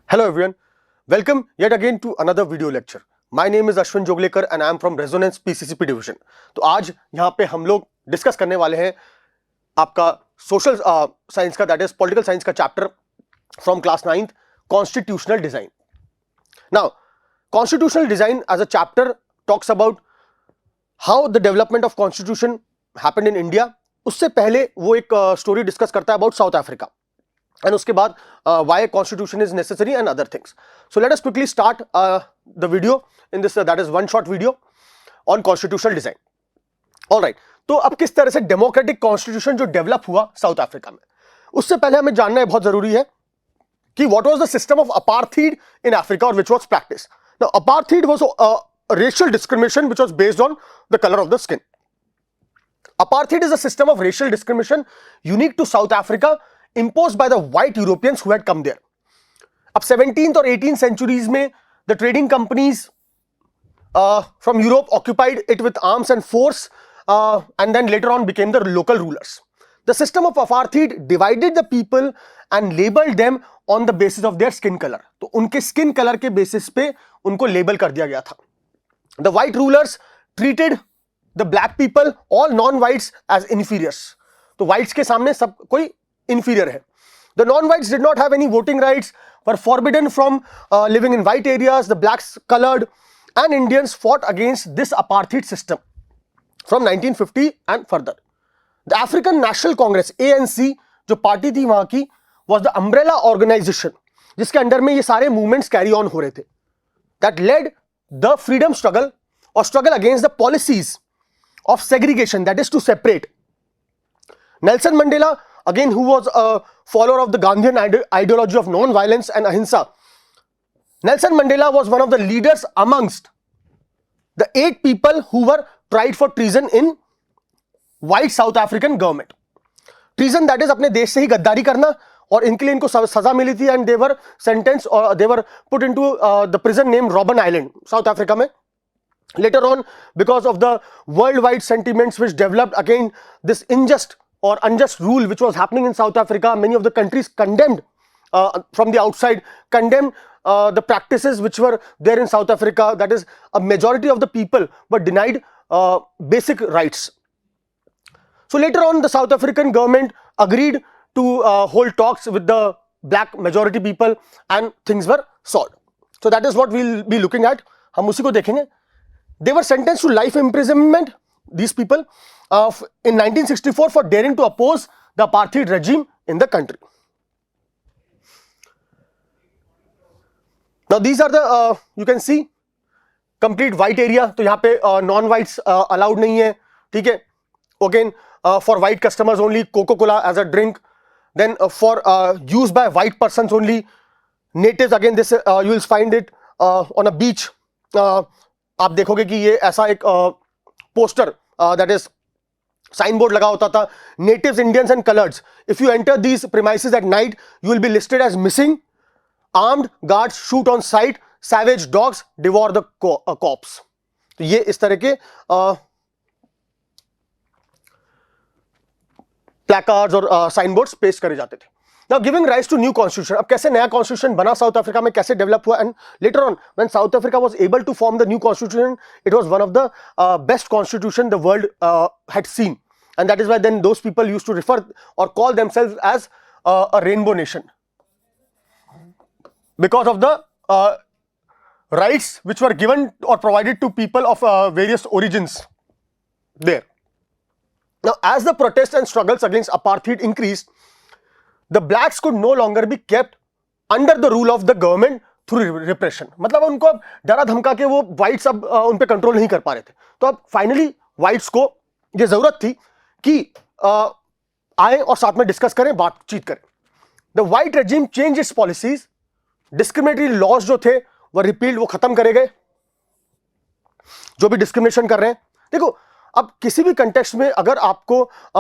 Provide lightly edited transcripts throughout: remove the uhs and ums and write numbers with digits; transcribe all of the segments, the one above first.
Hello everyone, welcome yet again to another video lecture. My name is Ashwin Joglekar and I am from Resonance PCCP division. तो आज यहाँ पे हम लोग discuss करने वाले हैं आपका सोशल साइंस का, दैट इज पॉलिटिकल साइंस का chapter from class 9th, constitutional design. Now constitutional design as a chapter talks about how the development of constitution happened in India. उससे पहले वो एक स्टोरी डिस्कस करता है अबाउट साउथ अफ्रीका, and उसके बाद why constitution is necessary and other things. So let us quickly start the video in this that is one short video on constitutional design. All right, तो अब किस तरह से democratic constitution जो develop हुआ south Africa में, उससे पहले हमें जानना है, बहुत जरूरी है कि what was the system of apartheid in Africa or which was practiced. Now apartheid was a racial discrimination which was based on the color of the skin. Apartheid is a system of racial discrimination unique to South Africa imposed by the white Europeans who had come there. अब 17th और 18th centuries में the trading companies from Europe occupied it with arms and force and then later on became the local rulers. The system of apartheid divided the people and labeled them on the basis of their skin color. तो उनके skin color के basis पे उनको label कर दिया गया था. The white rulers treated the black people, all non-whites, as inferiors. तो whites के सामने सब कोई inferior है. The non-whites did not have any voting rights, were forbidden from living in white areas. The blacks, colored and Indians fought against this apartheid system from 1950 and further. The African National Congress ANC जो party थी वहां की was the umbrella organization जिसके under में ये सारे movements carry on हो रहे थे, that led the freedom struggle or struggle against the policies of segregation, that is to separate. Nelson Mandela, again, who was a follower of the Gandhian ideology of non-violence and ahimsa, Nelson Mandela was one of the leaders amongst the 8 people who were tried for treason in white South African government. Treason, that is अपने देश से ही गद्दारी करना, और इनके लिए इनको सजा मिली थी and they were sentenced or they were put into the prison named Robben Island, South Africa में. Later on, because of the worldwide sentiments which developed against this unjust or unjust rule which was happening in South Africa, many of the countries condemned from the outside, condemned the practices which were there in South Africa. That is, a majority of the people were denied basic rights. So later on, the South African government agreed to hold talks with the black majority people and things were solved. So that is what we'll be looking at. हम उसी को देखेंगे. They were sentenced to life imprisonment, these people, in 1964 for daring to oppose the apartheid regime in the country. Now these are the, you can see, complete white area. तो यहाँ पे non-whites allowed नहीं है, ठीक है. Again, for white customers only, Coca-Cola as a drink. Then for use by white persons only. Natives, again, this you will find it on a beach. आप देखोगे कि ये ऐसा एक poster that is sign board लगा होता था, natives, Indians and coloureds, if you enter these premises at night you will be listed as missing, armed guards shoot on sight, savage dogs devour the corpses. तो ये इस तरह के प्लैकार्ड्स और sign boards पेश करे जाते थे. Now giving rise to new constitution. अब कैसे नया constitution बना साउथ अफ्रीका में, कैसे डेवलप हुआ, and later on when South Africa was able to form the new constitution, it was one of the best constitution the world had seen, and that is why then those people used to refer or call themselves as a rainbow nation because of the rights which were given or provided to people of various origins there. Now as the protests and struggles against apartheid increased, the blacks could no longer be kept under the rule of the government through repression. मतलब उनको अब डरा धमका के वो whites अब उन पे कंट्रोल नहीं कर पा रहे थे. तो अब फाइनली whites को ये जरूरत थी कि आए और साथ में डिस्कस करें, बातचीत करें. The white regime changed its policies. Discriminatory laws जो थे वो रिपील्ड, वो खत्म करे गए, जो भी डिस्क्रिमिनेशन कर रहे हैं. देखो, अब किसी भी कंटेक्स्ट में अगर आपको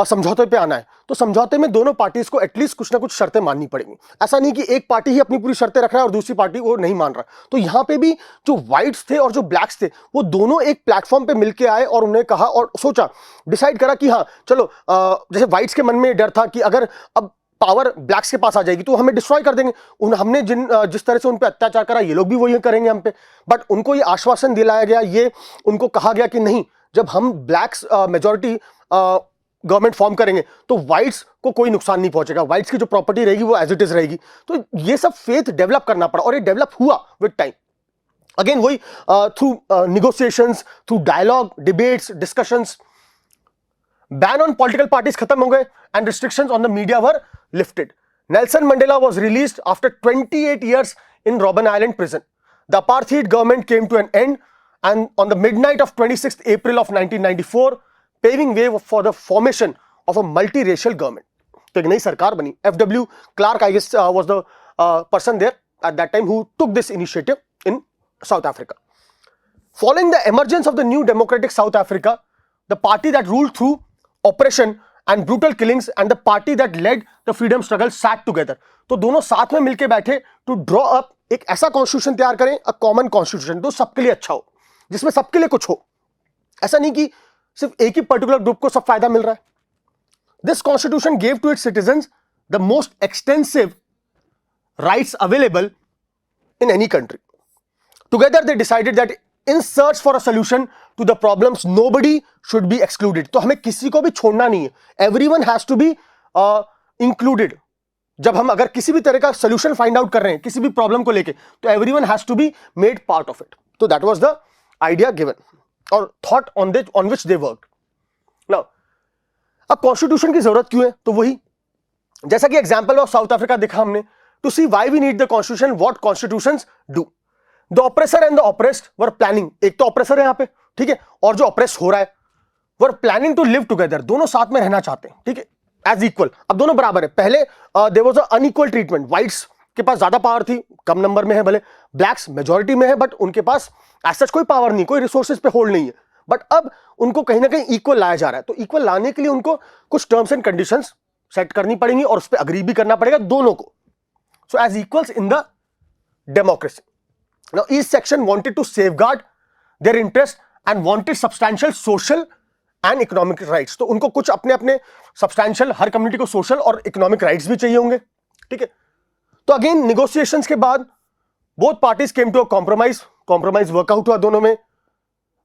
समझौते पे आना है तो समझौते में दोनों पार्टीज को एटलीस्ट कुछ ना कुछ शर्तें माननी पड़ेंगी. ऐसा नहीं कि एक पार्टी ही अपनी पूरी शर्तें रख रहा है और दूसरी पार्टी वो नहीं मान रहा. तो यहाँ पे भी जो व्हाइट्स थे और जो ब्लैक्स थे वो दोनों एक प्लेटफॉर्म पे मिलके आए और उन्हें कहा और सोचा, डिसाइड करा कि हाँ चलो, जैसे व्हाइट्स के मन में डर था कि अगर अब पावर ब्लैक्स के पास आ जाएगी तो हमें डिस्ट्रॉय कर देंगे। हमने जिस तरह से उन पे अत्याचार करा ये लोग भी वही करेंगे हम पे। बट उनको ये आश्वासन दिलाया गया, ये उनको कहा गया कि नहीं, जब हम ब्लैक्स मेजॉरिटी गवर्नमेंट फॉर्म करेंगे तो व्हाइट्स को कोई नुकसान नहीं पहुंचेगा, व्हाइट्स की जो प्रॉपर्टी रहेगी वो एज इट इज रहेगी। तो ये सब फेथ डेवलप करना पड़ा और ये डेवलप हुआ विद टाइम। अगेन वही through negotiations, through dialogue, debates, discussions, ban on political parties खत्म हो गए and restrictions on the media were lifted. Nelson Mandela was released after 28 years in Robben Island prison. The apartheid government came to an end and on the midnight of 26th April of 1994 paving way for the formation of a multiracial government. तो एक नई सरकार बनी। FW Clark I guess was the person there at that time who took this initiative in South Africa. Following the emergence of the new democratic South Africa, the party that ruled through oppression and brutal killings and the party that led the freedom struggle sat together. तो दोनों साथ में मिलके बैठे to draw up एक ऐसा constitution तैयार करें, a common constitution जो सबके लिए अच्छा हो, जिसमें सबके लिए कुछ हो। ऐसा नहीं कि सिर्फ एक ही पर्टिकुलर ग्रुप को सब फायदा मिल रहा है। This constitution gave to its citizens the most extensive rights available in any country. Together they decided that in search for a solution to the problems nobody should be excluded. तो हमें किसी को भी छोड़ना नहीं है, everyone has to be included. जब हम अगर किसी भी तरह का solution find out कर रहे हैं किसी भी problem को लेके तो everyone has to be made part of it. तो that was the idea given or thought on which they worked. Now अब कॉन्स्टिट्यूशन की जरूरत क्यों है? तो वही जैसा कि एग्जांपल ऑफ साउथ अफ्रीका देखा हमने, to see why we need the constitution, what constitutions do. The oppressor and the oppressed were planning, एक तो ऑप्रेसर है यहां पे, ठीक है, और जो ऑप्रेस हो रहा है were planning to live together, दोनों साथ में रहना चाहते हैं, ठीक है, एज इक्वल। अब दोनों बराबर है। पहले there was a unequal treatment, whites के पास ज्यादा पावर थी, कम नंबर में है, भले ब्लैक्स मेजॉरिटी में है बट उनके पास ऐसा कोई पावर नहीं, कोई रिसोर्सेज पे होल्ड नहीं है। बट अब उनको कहीं ना कहीं इक्वल लाया जा रहा है। तो इक्वल लाने के लिए उनको कुछ टर्म्स एंड कंडीशंस सेट करनी पड़ेंगी और उस पर अग्री भी करना पड़ेगा दोनों को। So as equals in the democracy. Now each section wanted to safeguard their interest and wanted substantial social and economic rights. तो उनको कुछ अपने अपने सब्सटैंशियल, हर कम्युनिटी को सोशल और इकोनॉमिक राइट्स भी चाहिए होंगे, ठीक है। तो अगेन निगोशिएशंस के बाद both parties came to a compromise work out हुआ दोनों में।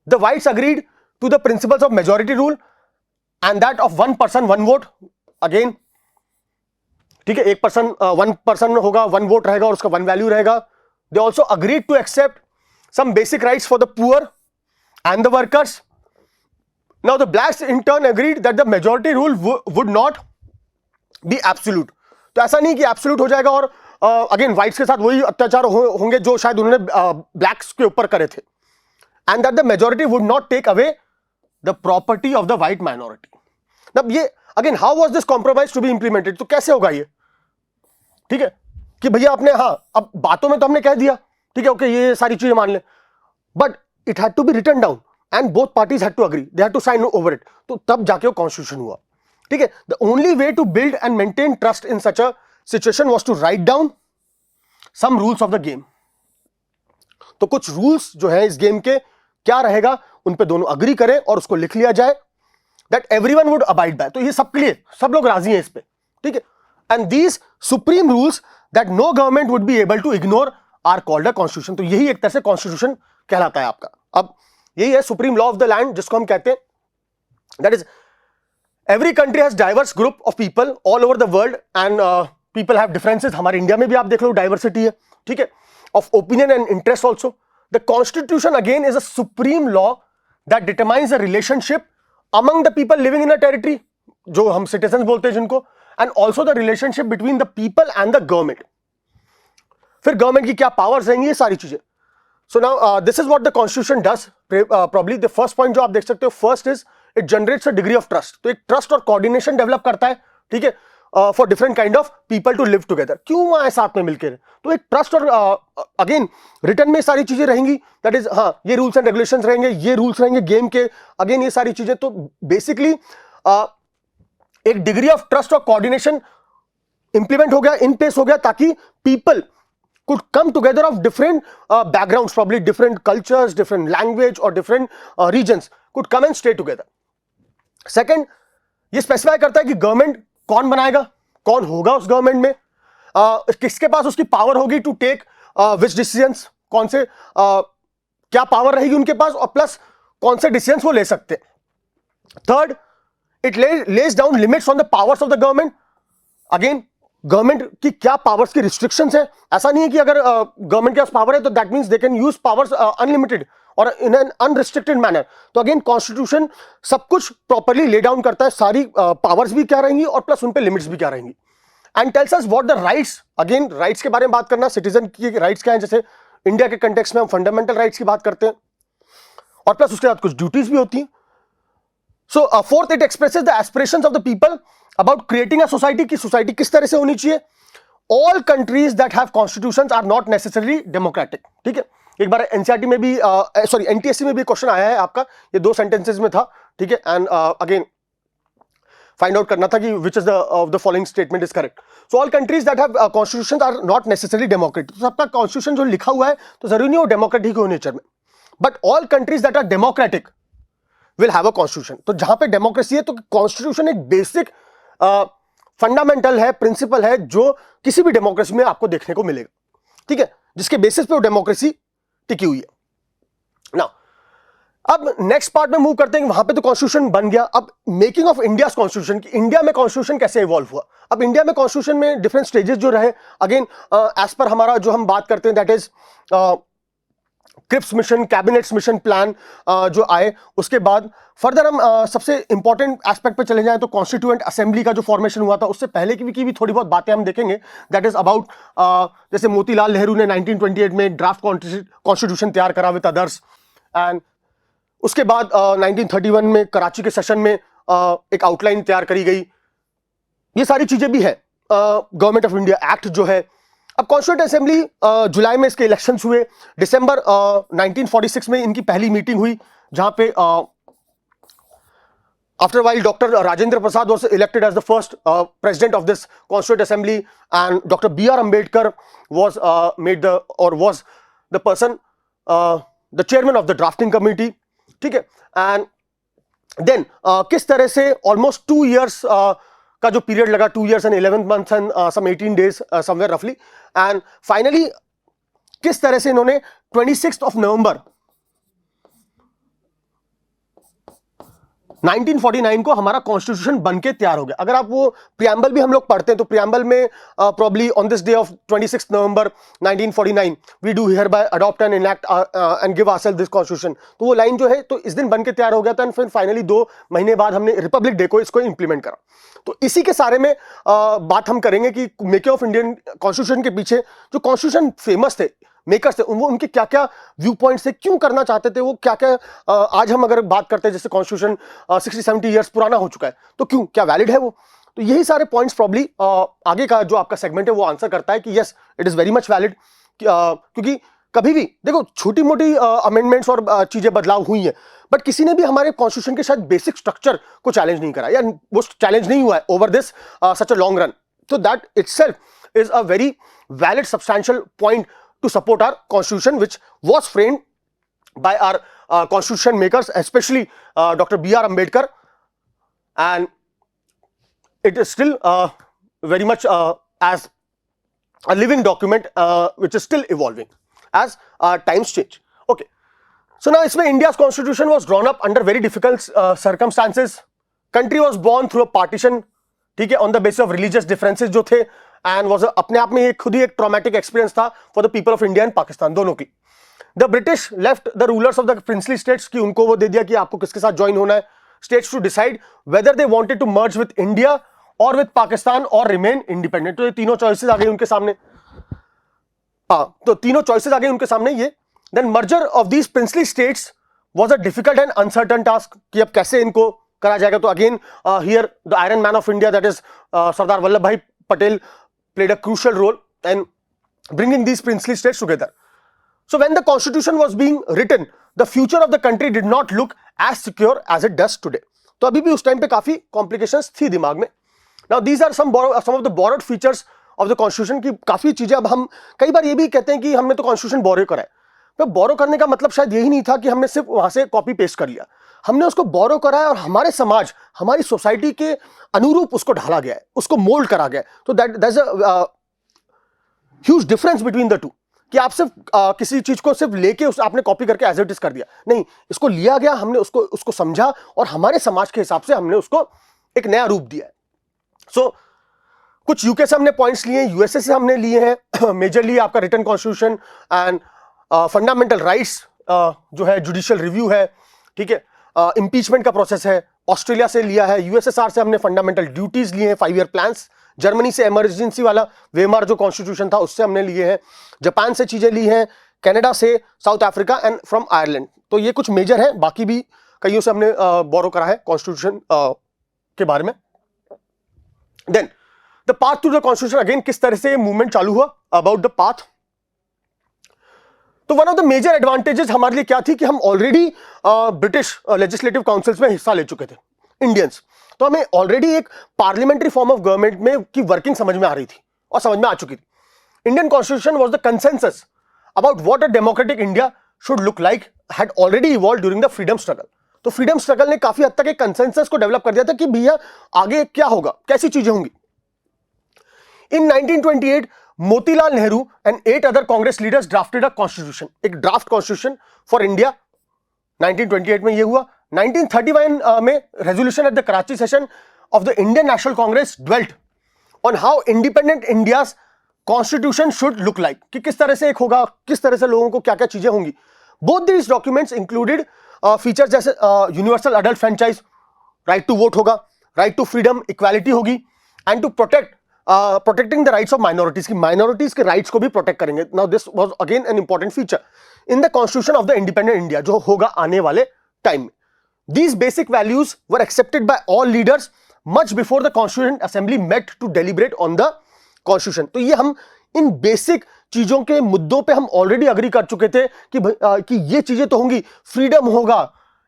The whites agreed to the principles of majority rule and that of one person one vote. Again, ठीक है, एक पर्सन वन पर्सन होगा, वन वोट रहेगा और उसका वन वैल्यू रहेगा। They also agreed to accept some basic rights for the poor and the workers. Now the blacks in turn agreed that the majority rule would not be absolute. तो ऐसा नहीं कि absolute हो जाएगा और again whites के साथ वही अत्याचार होंगे जो शायद उन्होंने ब्लैक्स के ऊपर करे थे। And that the majority would not take away the property of the white minority. अब ये again how was this compromise to be implemented? तो कैसे होगा ये, ठीक है, कि भैया आपने, हाँ अब बातों में तो हमने कह दिया, ठीक है, ओके ये सारी चीजें मान ले, but it had to be written down and both parties had to agree, they had to sign over it. तो तब जाके वो कॉन्स्टिट्यूशन हुआ, ठीक है। The only way to build and maintain trust in such a situation was to write down some rules of the game. तो कुछ rules जो है इस गेम के क्या रहेगा उन पे दोनों अग्री करें और उसको लिख लिया जाए, that everyone would abide by. तो ये सबके लिए सब लोग राजी हैं इस पे, ठीक है। And these supreme rules that no government would be able to ignore are called a constitution. तो यही एक तरह से कॉन्स्टिट्यूशन कहलाता है आपका। अब यही है supreme law of the land जिसको हम कहते हैं, that is every country has diverse group of people all over the world and people have differences. हमारे इंडिया में भी आप देख लो डाइवर्सिटी है, ठीक है, of opinion and interest also. The Constitution again is a supreme law that determines the relationship among the people living in a territory, जो हम citizens बोलते हैं जिनको, and also the relationship between the people and the government. फिर government की क्या powers रहेंगी, ये सारी चीजें। So now this is what the Constitution does. Probably the first point जो आप देख सकते हो, first is it generates a degree of trust. तो एक trust और coordination develop करता है, ठीक है, for different kind of people to live together. क्यों आए साथ में मिलकर? तो एक ट्रस्ट और अगेन रिटर्न में सारी चीजें रहेंगी, दैट इज हाँ ये रूल्स एंड रेगुलेशंस रहेंगे, ये रूल्स रहेंगे गेम के, अगेन ये सारी चीजें। तो बेसिकली एक डिग्री ऑफ ट्रस्ट और कोऑर्डिनेशन इंप्लीमेंट हो गया, इन प्लेस हो गया, ताकि people could come together of different backgrounds, probably different cultures, different language or different regions could come and stay together. Second, ये स्पेसिफाई करता है कि गवर्नमेंट कौन बनाएगा, कौन होगा उस गवर्नमेंट में, किसके पास उसकी पावर होगी टू टेक विच डिसीजंस, कौन से क्या पावर रहेगी उनके पास, और प्लस कौन से डिसीजंस वो ले सकते हैं। Third, it lays down limits on the powers of the government. Again, government की क्या पावर्स की रिस्ट्रिक्शंस है। ऐसा नहीं है कि अगर गवर्नमेंट के पास पावर है तो that means they can use powers unlimited और इन एन अनरिस्ट्रिक्टेड मैनर। तो अगेन कॉन्स्टिट्यूशन सब कुछ प्रॉपर्ली ले डाउन करता है, सारी पावर्स भी क्या रहेंगी और प्लस उन पे लिमिट्स भी क्या रहेंगी, and tells us what the rights. Again rights के बारे में बात करना, सिटीजन की राइट्स क्या है, जैसे इंडिया के कंटेक्स्ट में हम फंडामेंटल राइट्स की बात करते हैं, और प्लस उसके साथ कुछ ड्यूटीज भी होती हैं। So fourth, it expresses the aspirations of the people about creating a society, की सोसाइटी किस तरह से होनी चाहिए। All countries that have constitutions are not necessarily democratic. ठीक है, एक बार एनसीईआरटी में भी सॉरी एनटीएससी में भी क्वेश्चन आया है आपका, ये 2 सेंटेंसेस में था। ठीक है, एंड अगेन फाइंड आउट करना था कि which is the following statement is correct. So all countries that have constitutions are not necessarily democratic. तो सबका कॉन्स्टिट्यूशन जो लिखा हुआ है तो जरूरी नहीं हो डेमोक्रेटिक हो नेचर में, but all countries that are democratic will have a constitution. तो जहां पे डेमोक्रेसी है तो कॉन्स्टिट्यूशन एक बेसिक फंडामेंटल है, प्रिंसिपल है, जो किसी भी डेमोक्रेसी में आपको देखने को मिलेगा। ठीक है, जिसके बेसिस पे वो डेमोक्रेसी टिकी हुई है। नाउ अब नेक्स्ट पार्ट में मूव करते हैं, वहां पे तो कॉन्स्टिट्यूशन बन गया। अब मेकिंग ऑफ इंडिया कॉन्स्टिट्यूशन, की इंडिया में कॉन्स्टिट्यूशन कैसे इवॉल्व हुआ। अब इंडिया में कॉन्स्टिट्यूशन में डिफरेंट स्टेजेस जो रहे, अगेन एज पर हमारा जो हम बात करते हैं that is Cripps mission, cabinets mission plan जो आए, उसके बाद फर्दर हम सबसे इंपॉर्टेंट एस्पेक्ट पे चले जाएं तो कॉन्स्टिट्यूएंट असेंबली का जो फॉर्मेशन हुआ था, उससे पहले की भी थोड़ी बहुत बातें हम देखेंगे। दैट इज अबाउट जैसे मोतीलाल नेहरू ने 1928 में ड्राफ्ट कॉन्स्टिट्यूशन तैयार करा विद अदर्स, एंड उसके बाद 1931 में कराची के सेशन में एक आउटलाइन तैयार करी गई। ये सारी चीजें भी है। गवर्नमेंट ऑफ इंडिया एक्ट जो है, अब कॉन्स्टिट्यूएंट असेंबली जुलाई में इसके इलेक्शंस हुए, दिसंबर 1946 में इनकी पहली मीटिंग हुई, जहां पे after while doctor Rajendra Prasad was elected as the first president of this constituent assembly, and doctor B R. Ambedkar was made the और was the person the chairman of the drafting committee. ठीक है, एंड देन किस तरह से almost 2 years का जो period लगा, 2 years and 11 months and some 18 days somewhere roughly, and finally किस तरह से इन्होंने 26 नवंबर 1949 को हमारा कॉन्स्टिट्यूशन बनके तैयार हो गया। अगर आप वो प्रियम्बल भी हम लोग पढ़ते हैं तो प्रियम्बल में probably on this day of 26 November 1949 we do hereby adopt and enact and give ourself this constitution, तो वो लाइन जो है तो इस दिन बनके तैयार हो गया था, एंड फिर फाइनली 2 महीने बाद हमने रिपब्लिक डे को इसको इंप्लीमेंट करा। तो इसी के सारे में बात हम करेंगे कि मेकिंग ऑफ इंडियन कॉन्स्टिट्यूशन के पीछे जो कॉन्स्टिट्यूशन फेमस थे, मेकर्स थे, वो उनके क्या क्या व्यू पॉइंट्स थे, क्यों करना चाहते थे, वो क्या क्या आज हम अगर बात करते हैं जैसे कॉन्स्टिट्यूशन 60-70 ईयर्स पुराना हो चुका है तो क्यों, क्या वैलिड है वो। तो यही सारे पॉइंट्स प्रॉब्ली आगे का जो आपका सेगमेंट है वो आंसर करता है कि yes it is very much valid, क्योंकि कभी भी देखो छोटी मोटी अमेंडमेंट्स और चीजें बदलाव हुई हैं, बट किसी ने भी हमारे कॉन्स्टिट्यूशन के शायद बेसिक स्ट्रक्चर को चैलेंज नहीं करा, या वो चैलेंज नहीं हुआ है over this such a long run. तो that itself is a very valid substantial point to support our constitution, which was framed by our constitution makers, especially Dr. B.R. Ambedkar, and it is still very much as a living document which is still evolving as times change. Okay, so now इसमें India's constitution was drawn up under very difficult circumstances. Country was born through a partition, ठीक है, on the basis of religious differences जो थे, and was अपने आप में ये खुद ही एक ट्रॉमेटिक एक्सपीरियंस था for the people of India and Pakistan दोनों की। The British left the rulers of the princely states की उनको वो दे दिया कि आपको किसके साथ ज्वाइन होना है, states to decide whether they wanted to merge with India और विद पाकिस्तान और रिमेन इंडिपेंडेंट। तो ये तीनों चॉइसेस आ गई उनके सामने, तो तीनों चॉइसेस आ गई उनके सामने ये। Then merger of these princely states was a difficult and uncertain task कि अब कैसे इनको करा जाएगा। तो again here the iron man of India that is Sardar Vallabh Bhai Patel played a crucial role in bringing these princely states together. So when the constitution was being written, the future of the country did not look as secure as it does today. तो अभी भी उस time पे काफी complications थी दिमाग में। Now these are some of the borrowed features of the constitution की काफी चीजें अब हम कई बार ये भी कहते हैं कि हमने तो constitution borrow करा है, तो बोरो करने का मतलब शायद यही नहीं था कि हमने सिर्फ वहां से कॉपी पेस्ट कर लिया, हमने उसको बोरो करा है और हमारे समाज, हमारी सोसाइटी के अनुरूप उसको ढाला गया है, उसको मोल्ड करा गया है। तो that's a huge difference between the two, कि आप सिर्फ किसी चीज को सिर्फ लेके उस आपने कॉपी करके एज इट इज कर दिया, नहीं, इसको लिया गया, हमने उसको समझा और हमारे समाज के हिसाब से हमने उसको एक नया रूप दिया है। सो कुछ यूके से हमने पॉइंट्स लिए हैं, यूएसए से हमने लिए हैं, मेजरली आपका written constitution and fundamental rights जो है, जुडिशियल रिव्यू है, ठीक है, इंपीचमेंट का प्रोसेस है, ऑस्ट्रेलिया से लिया है, यूएसएसआर से हमने फंडामेंटल ड्यूटीज लिए हैं, 5 ईयर प्लान्स, जर्मनी से इमरजेंसी वाला वेमार जो कॉन्स्टिट्यूशन था उससे हमने लिए हैं, जापान से चीजें ली हैं, कनाडा से, south Africa and from Ireland. तो ये कुछ मेजर है, बाकी भी कईयों से हमने बोरो करा है कॉन्स्टिट्यूशन के बारे में। Then the path to the constitution, again किस तरह से मूवमेंट चालू हुआ, अबाउट द पाथ। तो one of the major advantages हमारे लिए क्या थी कि हम ऑलरेडी ब्रिटिश लेजिस्लेटिव काउंसिल्स में हिस्सा ले चुके थे इंडियंस, तो हमें ऑलरेडी एक पार्लियामेंट्री फॉर्म ऑफ गवर्नमेंट में की वर्किंग समझ में आ रही थी और समझ में आ चुकी थी। Indian constitution was the consensus about what a democratic India should look like had already evolved during the freedom struggle. तो फ्रीडम स्ट्रगल ने काफी हद तक एक कंसेंसस को डेवलप कर दिया था कि भैया आगे क्या होगा, कैसी चीजें होंगी। इन 1928 Motilal Nehru and 8 other Congress leaders drafted a constitution, एक ड्राफ्ट कॉन्स्टिट्यूशन फॉर इंडिया। 1928 में ये हुआ। 1931 में resolution at the Karachi session of the Indian national Congress dwelt on how independent India's constitution should look like, कि किस तरह से एक होगा, किस तरह से लोगों को क्या क्या चीजें होंगी। Both these documents included features जैसे universal adult franchise, right to vote होगा, राइट टू फ्रीडम, इक्वालिटी होगी, and to protecting the rights of minorities, की माइनॉरिटीज के राइट्स को भी प्रोटेक्ट करेंगे। Now this was again an important feature in the constitution of the independent India, जो होगा आने वाले टाइम में। These basic values were accepted by all leaders much before the Constituent Assembly met to deliberate on the Constitution. तो ये हम इन basic चीजों के मुद्दों पे हम ऑलरेडी अग्री कर चुके थे कि ये चीजें तो होंगी, फ्रीडम होगा,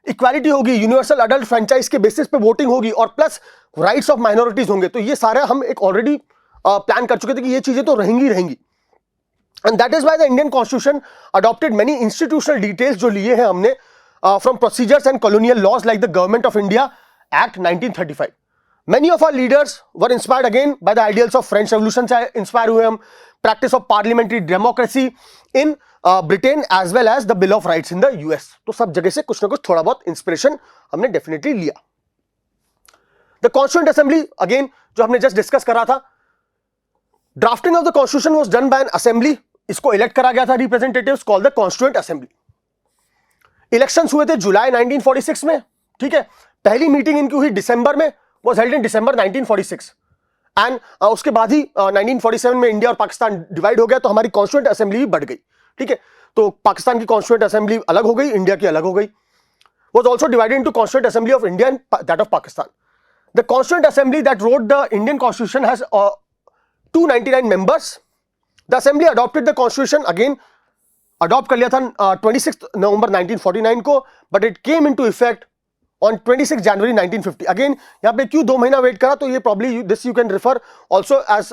इक्वालिटी होगी, यूनिवर्सल अडल्ट फ्रेंचाइज के बेसिस पे वोटिंग होगी और प्लस राइट्स ऑफ माइनॉरिटीज होंगे। तो ये सारा हम एक ऑलरेडी प्लान कर चुके थे कि ये चीजें तो रहेंगी। And that is why the Indian constitution adopted many institutional details जो लिए हैं हमने from procedures and colonial laws like the Government of India Act 1935. Many of our leaders were inspired again by the ideals of French Revolution से inspire हुए हम, practice of parliamentary democracy in Britain as well as the Bill of Rights in the US. तो सब जगह से कुछ ना कुछ थोड़ा बहुत इंस्पिरेशन हमने डेफिनेटली लिया। The Constituent Assembly again जो हमने जस्ट डिस्कस करा था, drafting of the constitution was done by an assembly, इसको इलेक्ट करा गया था representatives called the constituent assembly. Elections हुए थे जुलाई 1946 में, ठीक है, पहली मीटिंग इनकी हुई दिसंबर में, was held in December 1946 and उसके बाद ही 1947 में इंडिया और पाकिस्तान डिवाइड हो गया, तो हमारी कॉन्स्टिट्यूएंट असेंबली भी बढ़ गई, ठीक है। तो पाकिस्तान की कॉन्स्टिट्यूएंट असेंबली अलग हो गई, इंडिया की अलग हो गई। Was also divided into constituent assembly of India and that of Pakistan. The constituent assembly that wrote the Indian constitution has 299 members. The assembly adopted the constitution, again adopt कर लिया था 26 नवंबर 1949 को, but it came into effect on 26 January 1950। Again यहाँ पे क्यों 2 महीना wait करा, तो ये probably this you can refer also as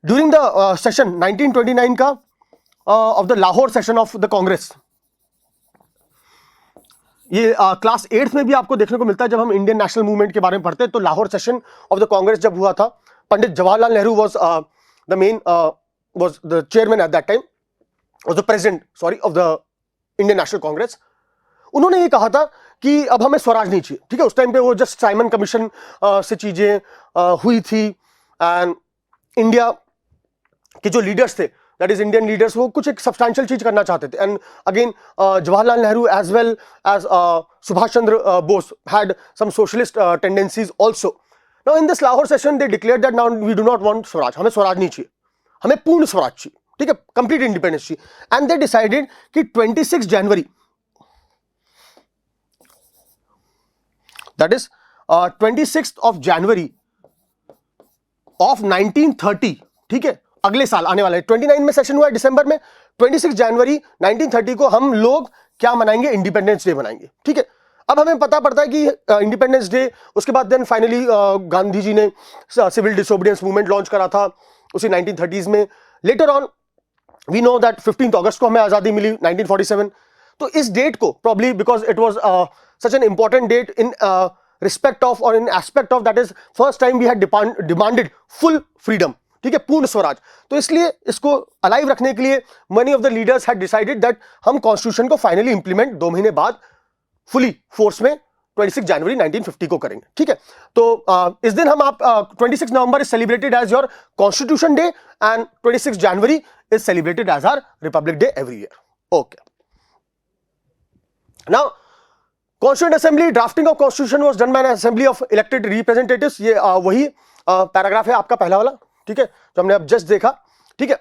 during the session 1929 का of the Lahore session of the Congress. ये क्लास 8th में भी आपको देखने को मिलता है जब हम इंडियन नेशनल मूवमेंट के बारे में पढ़ते हैं। तो Lahore session of the Congress जब हुआ था, Pandit Jawaharlal Nehru was the main was the chairman at that time, was the president sorry of the Indian National Congress। उन्होंने ये कहा था कि अब हमें स्वराज नहीं चाहिए, ठीक है। उस टाइम पे वो जस्ट साइमन कमीशन से चीजें हुई थी एंड इंडिया के जो लीडर्स थे, दैट इज इंडियन लीडर्स, वो कुछ एक सब्सटैंशियल चीज करना चाहते थे। And again Jawaharlal Nehru as well as Subhash Chandra Bose had some socialist tendencies also. Now in this Lahore session they declared that now we do not want Swaraj, हमें स्वराज नहीं चाहिए, हमें पूर्ण स्वराज चाहिए, ठीक है, कंप्लीट इंडिपेंडेंस चाहिए। एंड दे डिसाइडेड कि 26 जनवरी, that is 26 of January of 1930, ठीक है, अगले साल आने वाला है। 29 में सेशन हुआ है दिसंबर में, 26 जनवरी 1930 को हम लोग क्या मनाएंगे, इंडिपेंडेंस डे मनाएंगे, ठीक है। अब हमें पता पड़ता है कि इंडिपेंडेंस डे, उसके बाद देन फाइनली गांधी जी ने सिविल डिसोबीडियंस मूवमेंट लॉन्च करा था उसी 1930s में। Later on we know that 15 अगस्त को हमें आजादी मिली 1947. तो इस डेट को probably because it was such an important date in respect of और in aspect of that is first time we had demanded full freedom, ठीक है, पूर्ण स्वराज. तो इसलिए इसको अलाइव रखने के लिए money of the leaders had decided that हम कॉन्स्टिट्यूशन को फाइनली इंप्लीमेंट 2 महीने बाद फुली फोर्स में 26 जनवरी 1950 को करेंगे, ठीक है. तो इस दिन हम आप 26 November is celebrated as your constitution day and 26 January is celebrated as our republic day every year. Okay, now constituent assembly, drafting of constitution was done by an assembly of elected representatives. ये वही paragraph है आपका पहला वाला, ठीक है, जो हमने अब जस्ट देखा, ठीक है.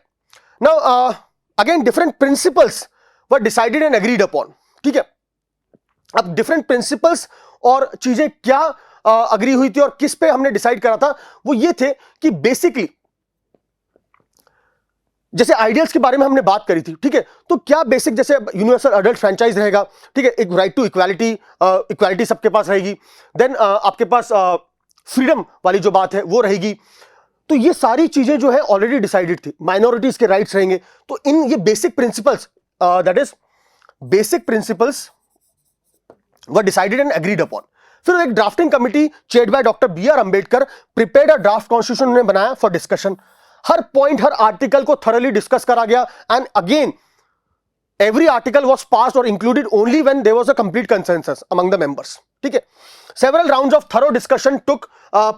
Now again different principles were decided and agreed upon, ठीक है. अब डिफरेंट प्रिंसिपल्स और चीजें क्या अग्री हुई थी और किस पे हमने डिसाइड करा था, वो ये थे कि बेसिकली जैसे आइडियल्स के बारे में हमने बात करी थी, ठीक है. तो क्या बेसिक जैसे यूनिवर्सल अडल्ट फ्रेंचाइज रहेगा, ठीक है, एक राइट टू इक्वालिटी, इक्वालिटी सबके पास रहेगी. देन आपके पास फ्रीडम वाली जो बात है वो रहेगी. तो ये सारी चीजें जो है ऑलरेडी डिसाइडेड थी. माइनॉरिटीज के राइट्स रहेंगे. तो इन ये basic principles, that is basic principles were decided and agreed upon. फिर एक drafting committee chaired by doctor B R. Ambedkar prepared a draft constitution उन्होंने बनाया फॉर डिस्कशन. हर पॉइंट, हर आर्टिकल को थॉरली डिस्कस करा गया and again every article was passed or included only when there was a complete consensus among the members, ठीक है. Several rounds of thorough discussion took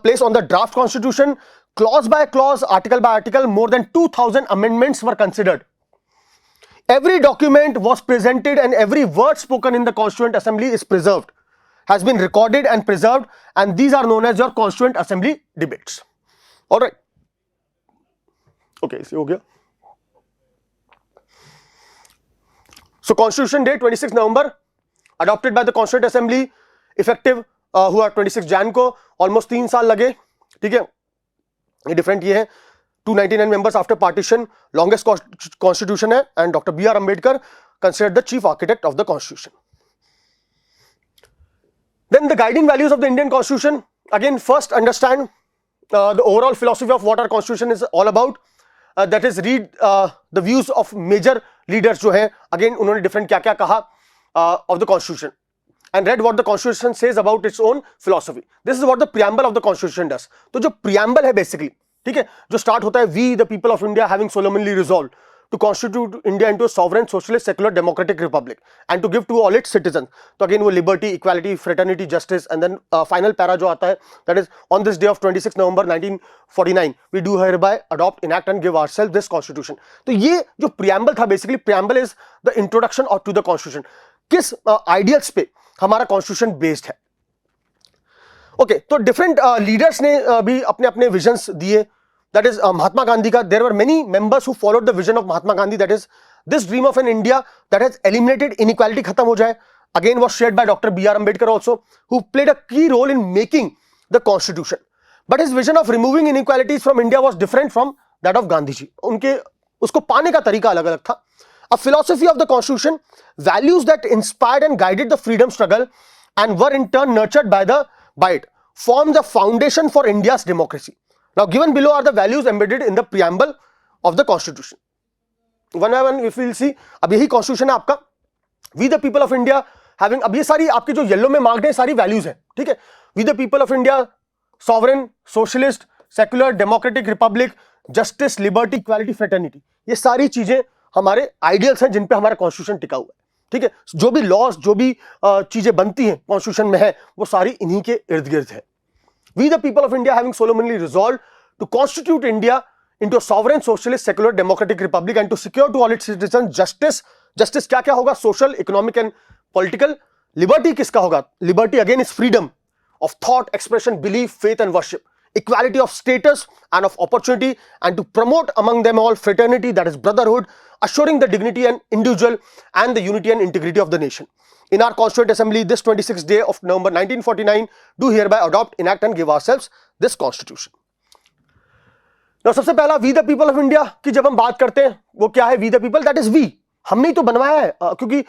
place on the draft constitution. Clause by clause, article by article, more than 2,000 amendments were considered. Every document was presented and every word spoken in the Constituent Assembly is preserved, has been recorded and preserved, and these are known as your Constituent Assembly debates. All right. Okay, इसे हो गया. So Constitution Day 26 November adopted by the Constituent Assembly, effective हुआ 26 जैन को. Almost 3 साल लगे, ठीक है. ये डिफरेंट ये है 299 members after partition, longest constitution है, and Dr. B.R. Ambedkar considered the chief architect of the constitution. Then the guiding values of the Indian constitution. Again, first understand the overall philosophy of what our constitution is all about. That is, read the views of major leaders जो हैं. Again, उन्होंने different क्या क्या कहा of the constitution, and read what the constitution says about its own philosophy. This is what the preamble of the constitution does. तो जो preamble है basically, ठीक है, जो start होता है, we the people of India having solemnly resolved to constitute India into a sovereign, socialist, secular, democratic republic and to give to all its citizens. तो again वो liberty, equality, fraternity, justice, and then final para जो आता है, that is, on this day of 26 November 1949 we do hereby adopt, enact and give ourselves this constitution. तो ये जो preamble था, basically preamble is the introduction to the constitution. किस ideals पे हमारा constitution based है. ओके, तो डिफरेंट लीडर्स ने भी अपने अपने विजन्स दिए. दैट इज महात्मा गांधी का, there were many members who followed the vision of Mahatma Gandhi, that is this dream of an India that has eliminated inequality, खत्म हो जाए. Again was shared by doctor B R. Ambedkar also, who played a key role in making the constitution. But his vision of removing inequalities from India was different from that of Gandhi ji. उनके उसको पाने का तरीका अलग अलग था. अ philosophy of the constitution, values that inspired and guided the freedom struggle and were in turn nurtured by it, form the foundation for India's democracy. Now given below are the values embedded in the preamble of the constitution. One by one if we'll see, अब यही constitution है आपका. We the people of India having, अब ये सारी आपके जो yellow में मार्क्ड है सारी वैल्यूज है, ठीक है. We the people of India, sovereign, socialist, secular, democratic republic, justice, liberty, equality, fraternity, ये सारी चीजें हमारे आइडियल्स हैं जिन पे हमारा कॉन्स्टिट्यूशन टिका हुआ है, ठीक है. जो भी लॉस, जो भी चीजें बनती हैं कॉन्स्टिट्यूशन में है, वो सारी इन्हीं के इर्द गिर्द है. We the people of India having solemnly resolved to constitute India into a sovereign, socialist, secular, democratic republic and to secure to all its citizen justice. Justice क्या क्या होगा? Social, economic and political. Liberty किसका होगा? Liberty again is freedom of thought, expression, belief, faith and worship. Equality of status and of opportunity, and to promote among them all fraternity, that is brotherhood, assuring the dignity and individual and the unity and integrity of the nation. In our Constituent Assembly this 26th day of November 1949 do hereby adopt, enact and give ourselves this constitution. Now सबसे पहला we the people of India की जब हम बात करते हैं वो क्या है? We the people, that is we. हमने ही तो बनवाया है, क्योंकि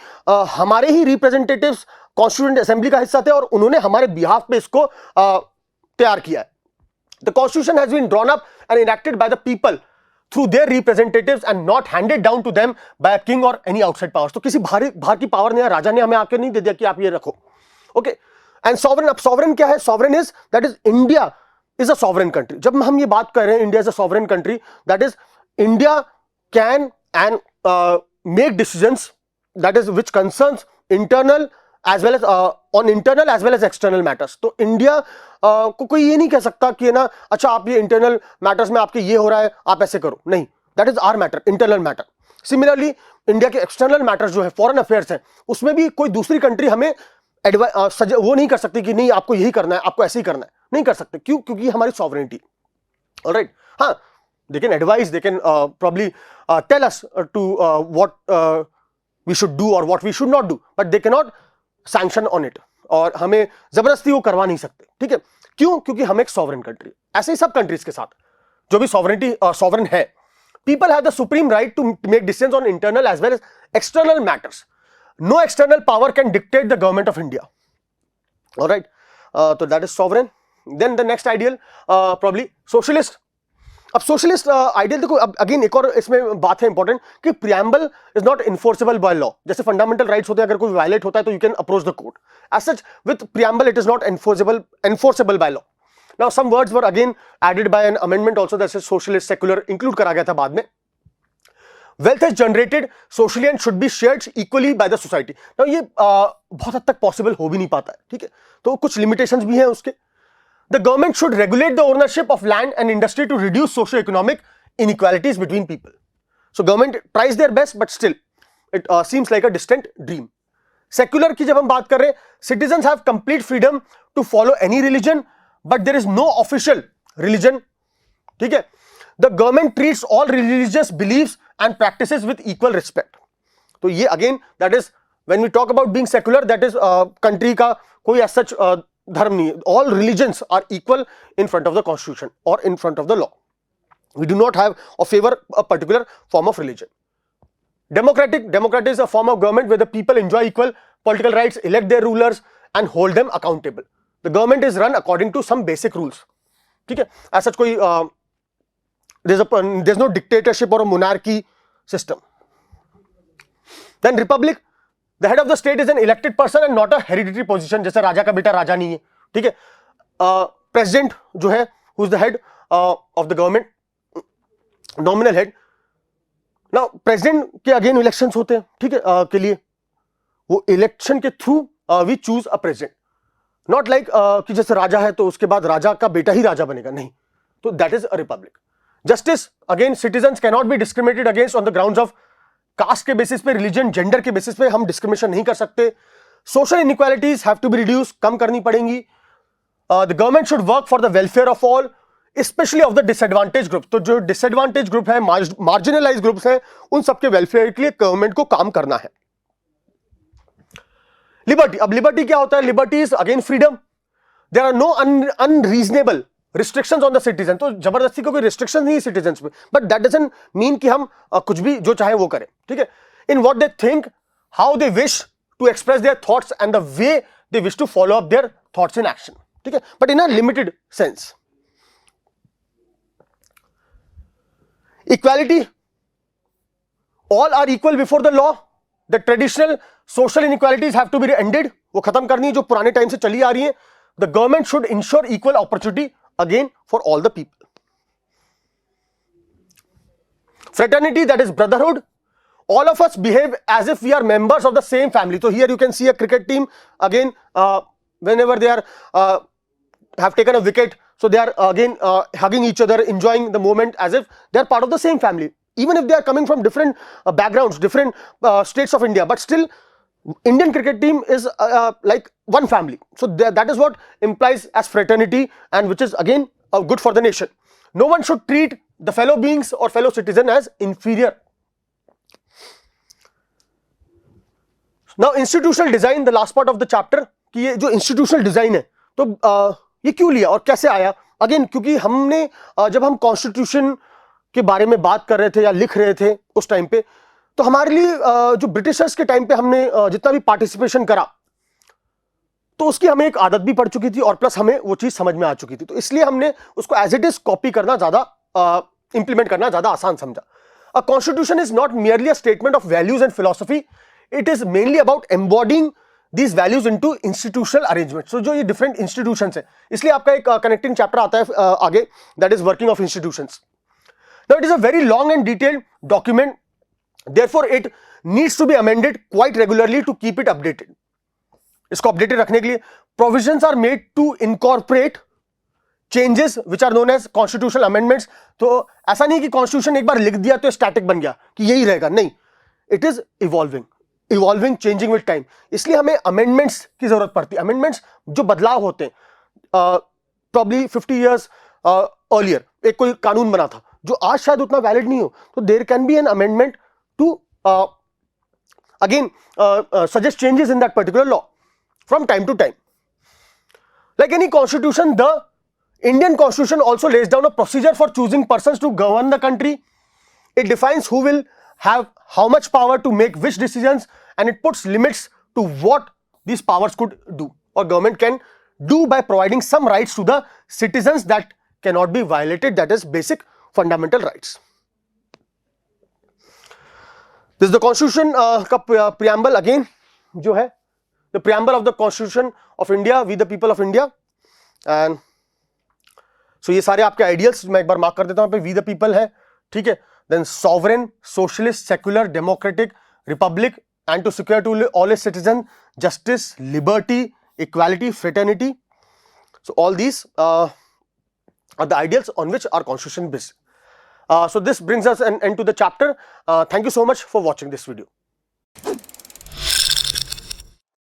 हमारे ही रिप्रेजेंटेटिव्स कॉन्स्टिट्यूएंट असेंबली का हिस्सा थे और उन्होंने हमारे बिहाफ पे इसको तैयार किया है. The constitution has been drawn up and enacted by the people through their representatives and not handed down to them by a king or any outside powers. तो किसी बाहर की पावर ने या राजा ने हमें आके नहीं दे दिया कि आप ये रखो. ओके. एंड सॉवरेन, अब सॉवरेन क्या है? Sovereign is that is India is a sovereign country. जब हम ये बात कर रहे हैं India is a sovereign country, that is India can and make decisions that is which concerns internal as well as on internal as well as external matters. तो India को कोई ये नहीं कह सकता कि ना अच्छा आप ये इंटरनल मैटर्स में आपके ये हो रहा है आप ऐसे करो, नहीं. That is our matter, internal matter. Similarly India के एक्सटर्नल मैटर्स जो है, फॉरेन अफेयर्स है, उसमें भी कोई दूसरी कंट्री हमें वो नहीं कर सकती कि नहीं आपको यही करना है, आपको ऐसे ही करना है. नहीं कर सकते. क्यों? क्योंकि हमारी सॉवरेनिटी. ऑलराइट. हाँ, they can advise, they can probably tell us to what we should do और what we should not do, but they can not sanction on it. और हमें जबरदस्ती वो करवा नहीं सकते. ठीक है. क्यों? क्योंकि हम एक सॉवरेन कंट्री. ऐसे ही सब कंट्रीज के साथ जो भी सॉवरेन है, people have the supreme right to make decisions on internal as well as external matters. No external power can dictate the government of India. Alright. तो that is sovereign. Then the next ideal probably socialist. अब socialist ideal देखो, अब again एक और इसमें बात है important कि preamble is not enforceable by law. जैसे फंडामेंटल राइट्स होते हैं, अगर कोई वायलेट होता है तो you can approach the court. As such with preamble it is not enforceable by law. Now some words were again added by an amendment also, that is socialist, secular include करा गया था बाद में. Wealth is generated socially and should be shared equally by the society. Now ये बहुत हद तक possible हो भी नहीं पाता है. ठीक है. तो कुछ लिमिटेशंस भी हैं उसके. The government should regulate the ownership of land and industry to reduce socio-economic inequalities between people. So government tries their best, but still it seems like a distant dream. Secular की जब हम बात कर रहे हैं, citizens have complete freedom to follow any religion, but there is no official religion. ठीक है. The government treats all religious beliefs and practices with equal respect. तो ये again that is when we talk about being secular, that is country का कोई as such धर्म नहीं है. All religions are equal in front of the constitution or in front of the law. We do not have or favor a particular form of religion. Democratic is a form of government where the people enjoy equal political rights, elect their rulers and hold them accountable. The government is run according to some basic rules. ठीक है. As such कोई there's no dictatorship or a monarchy system. Then republic, the head of the state is an elected person and not a hereditary position. जैसे राजा का बेटा राजा नहीं है. ठीक है. President जो है, who is the head of the government, nominal head. Now president के अगेन इलेक्शंस होते हैं. ठीक है. के लिए वो इलेक्शन के through we choose a president. Not like कि जैसे राजा है तो उसके बाद राजा का बेटा ही राजा बनेगा. नहीं. तो that is a republic. Justice, again citizens cannot be discriminated against on the grounds of caste के बेसिस पे, रिलीजन, जेंडर के बेसिस पे हम डिस्क्रिमिनेशन नहीं कर सकते. Social inequalities have to be reduce, कम करनी पड़ेंगी. The government should work for the welfare of all, specially of the disadvantage group. तो जो डिसएडवांटेज ग्रुप है, मार्जिनलाइज ग्रुप्स हैं, उन सबके वेलफेयर के लिए गवर्नमेंट को काम करना है. लिबर्टी. अब लिबर्टी क्या होता है? Liberty is again freedom. There are no unreasonable restrictions on the citizen. तो जबरदस्ती को कोई रिस्ट्रिक्शन नहीं है सिटीजन्स पे, बट दैट डजंट मीन कि हम कुछ भी जो चाहे वो करें. ठीक है. In what they think, how they wish to express their thoughts and the way they wish to follow up their thoughts in action. ठीक है. But in a limited sense. Equality, all are equal before the law. The traditional social inequalities have to be ended. वो खत्म करनी है जो पुराने time से चली आ रही है. The government should ensure equal opportunity again for all the people. Fraternity, that is brotherhood. All of us behave as if we are members of the same family. So here you can see a cricket team again, whenever they are have taken a wicket, so they are again hugging each other, enjoying the moment as if they are part of the same family, even if they are coming from different backgrounds, different states of India, but still Indian cricket team is like one family. So that is what implies as fraternity, and which is again good for the nation. No one should treat the fellow beings or fellow citizen as inferior. Now institutional design, the last part of the chapter, कि ये जो institutional design है, तो ये क्यों लिया और कैसे आया? Again क्योंकि हमने जब हम कॉन्स्टिट्यूशन के बारे में बात कर रहे थे या लिख रहे थे उस टाइम पे, तो हमारे लिए जो ब्रिटिशर्स के टाइम पे हमने जितना भी पार्टिसिपेशन करा, तो उसकी हमें एक आदत भी पड़ चुकी थी और प्लस हमें वो चीज समझ में आ चुकी थी. तो इसलिए हमने उसको एज इट इज कॉपी करना ज्यादा इंप्लीमेंट करना ज्यादा आसान समझा। A constitution is not merely a statement of values and philosophy, it is mainly about embodying these values into institutional arrangements. So जो ये different institutions है, इसलिए आपका एक connecting chapter आता है आगे, that is working of institutions. Now it is a very long and detailed document, therefore it needs to be amended quite regularly to keep it updated. इसको updated रखने के लिए provisions are made to incorporate changes which are known as constitutional amendments. तो ऐसा नहीं कि constitution एक बार लिख दिया तो static बन गया कि यही रहेगा, नहीं, it is evolving, changing with time. इसलिए हमें amendments की जरूरत पड़ती है। amendments जो बदलाव होते हैं, probably 50 years earlier एक कोई कानून बना था जो आज शायद उतना वैलिड नहीं हो, तो there can be an amendment to again suggest changes in that particular law from time to time. Like any constitution, the Indian constitution also lays down a procedure for choosing persons to govern the country. It defines who will have how much power to make which decisions, and it puts limits to what these powers could do or government can do by providing some rights to the citizens that cannot be violated, that is basic fundamental rights. This is the constitution ka preamble again, जो है the preamble of the constitution of India, we the people of India. And so ये सारे आपके ideals मैं एक बार mark कर देता हूं, पे we the people है, ठीक है। Then sovereign, socialist, secular, democratic, republic, and to secure to all its citizens justice, liberty, equality, fraternity. So all these are the ideals on which our constitution is based. So this brings us an end to the chapter. Thank you so much for watching this video.